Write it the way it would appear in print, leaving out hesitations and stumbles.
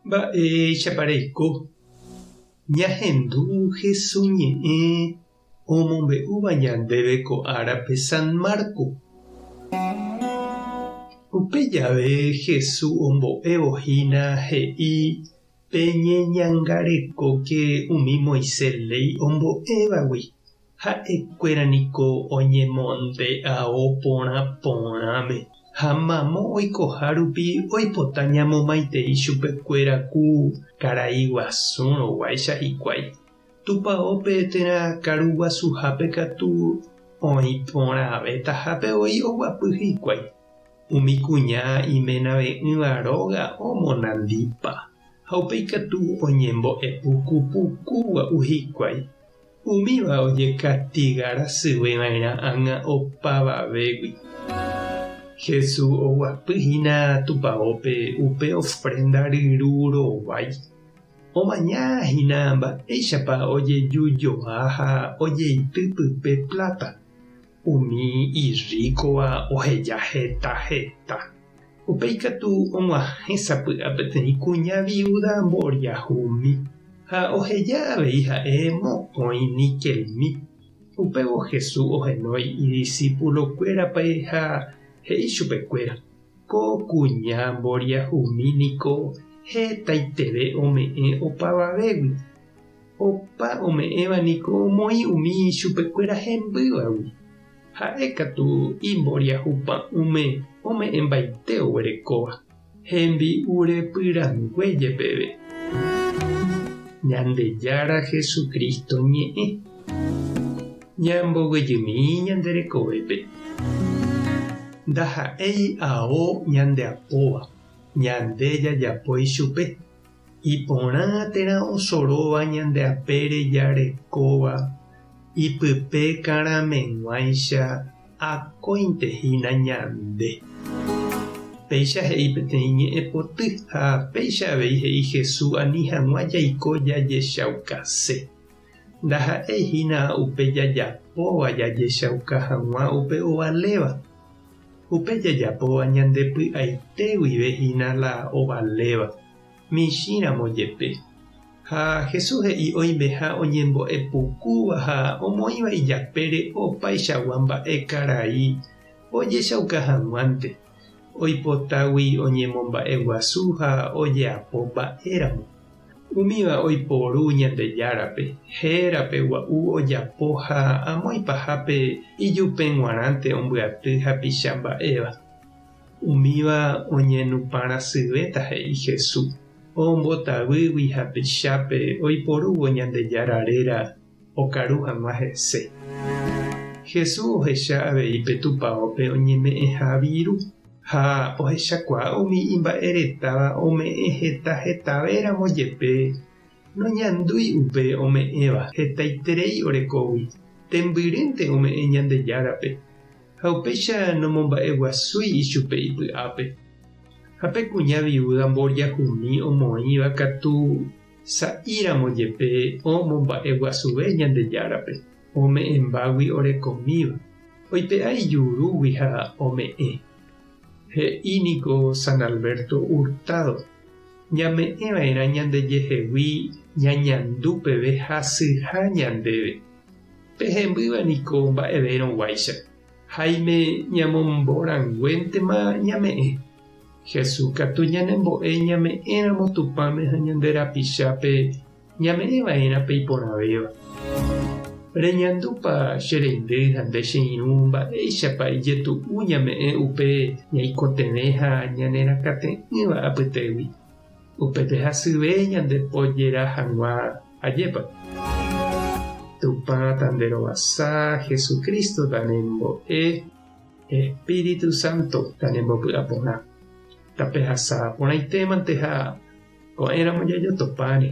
Mba'éichapareko ñahendu Jesús ñe'ẽ omombe'úva ñandéve ko árape San Marco. Upe jave Jesús ombo'evohína he'i peñeñangarekóke umi Moisés ley ombo'evagui ha'ekuéraniko oñemonde'ao porãme ha mamo oikoha rupi oipota ñamomaitei chupekuéra ku karai guasúrõguáicha hikuái. Tupãópe térã karuguasuhápe katu oĩ porãvetahápe oi oguapy hikuái. Umi kuña imenave'ỹva róga omonandípa ha upéi katu oñembo'epukupukugua'u hikuái. Umíva ojekastigar asyveva'erã ág̃a opavavégui. Jesús oguapýhína tupãópe upe ofrenda ryru rovái. Omañahína mba'éichapa ojejujoa ha ojeity pype plata. Umi irríkova oheja heta. Upéi katu og̃uahẽsapy'a peteĩ kuña viuda mboriahumi ha oheja avei ha'e mokõi nikelmi. Upévo Jesús ohenói idiscípulokuérape ha he'i chupekuéra: ko kuña mboriahumíniko hetaiteve ome'ẽ opavavégui. Opa ome'ẽvaniko moĩ umi chupekuéra hembývagui. Ha'e katu imboriahupa ume ome'ẽmbaite oguerekóva hembi'urepyrangue jepéve. Ñandejára Jesucristo ñe'ẽ ñamboguejymi ñanderekovépe. Ndaha'éi ao ñandeapóva, ñande jajapói chupe. Iporã térã osoróva ñandeapére jarekóva ipype karãmeg̃uáicha akóintehína ñande. Péicha he'i peteĩ ñe'ẽpoty ha péicha avei he'i Jesús ani hag̃ua jaiko jajechaukáse. Ndaha'éihína upe jajapóva jajechauka hag̃ua upe ovaléva. Upe jajapóva ñandepy'aiteguivehína la ovaléva michĩramo jepe. Ha Jesús he'i oime ha oñembo'epukúva ha omoĩva ijapére opaichagua mba'e karai ojechauka hag̃uánte. Oipotágui oñemomba'eguasu ha ojeapo mba'éramo. Umíva oiporu Ñandejárape, hérape gua'u ojapo ha amoipahápe ijupe g̃uarãnte ombyaty hapicha mba'éva. Umíva oñenupãrasyvéta he'i Jesús. Ombotavýgui hapichápe oiporúvo Ñandejára réra okaru hag̃ua hese. Jesús ohecha avei pe tupãópe oñeme'ẽha viru ha ohechakuaa umi imba'eretáva ome'ẽ hetavéramo jepe noñandúi upe ome'ẽva hetaiterei orekógui tembyrýnte ome'ẽ Ñandejárape ha upéicha nomomba'eguasúi ichupe ipy'ápe. Ha pe kuña viuda mboriahumi omoĩva katu sa'íramo jepe omomba'eguasuve Ñandejárape ome'ẽmbágui orekomíva. Oipe'a ijurúgui ha ome'ẽ. He'íniko San Alberto Hurtado. Ñame'ẽva'erã ñandejehegui ñañandúpeve hasyha ñandéve. Pehembývaniko mba'everõguáicha. Haime ñamomborãnguéntema ñame'ẽ. Jesús katu ñanembo'e ñame'ẽramo tupãme ha ñanderapichápe ñame'ẽva'erã peiporãvéva. Reñandúpa che reindy ha nde che irũ mba'éichapa ijetu'u ñame'ẽ upe ñaikotevẽ ha ñanerakate'ỹva apytégui. Upete hasyve ñandepojéra hag̃ua ajépa. Tupã tanderovasa Jesucristo tanembo'e, Espíritu Santo tanembopy'a porã. Tape hasa porãitémante ha ko'ẽramo jajotopáre.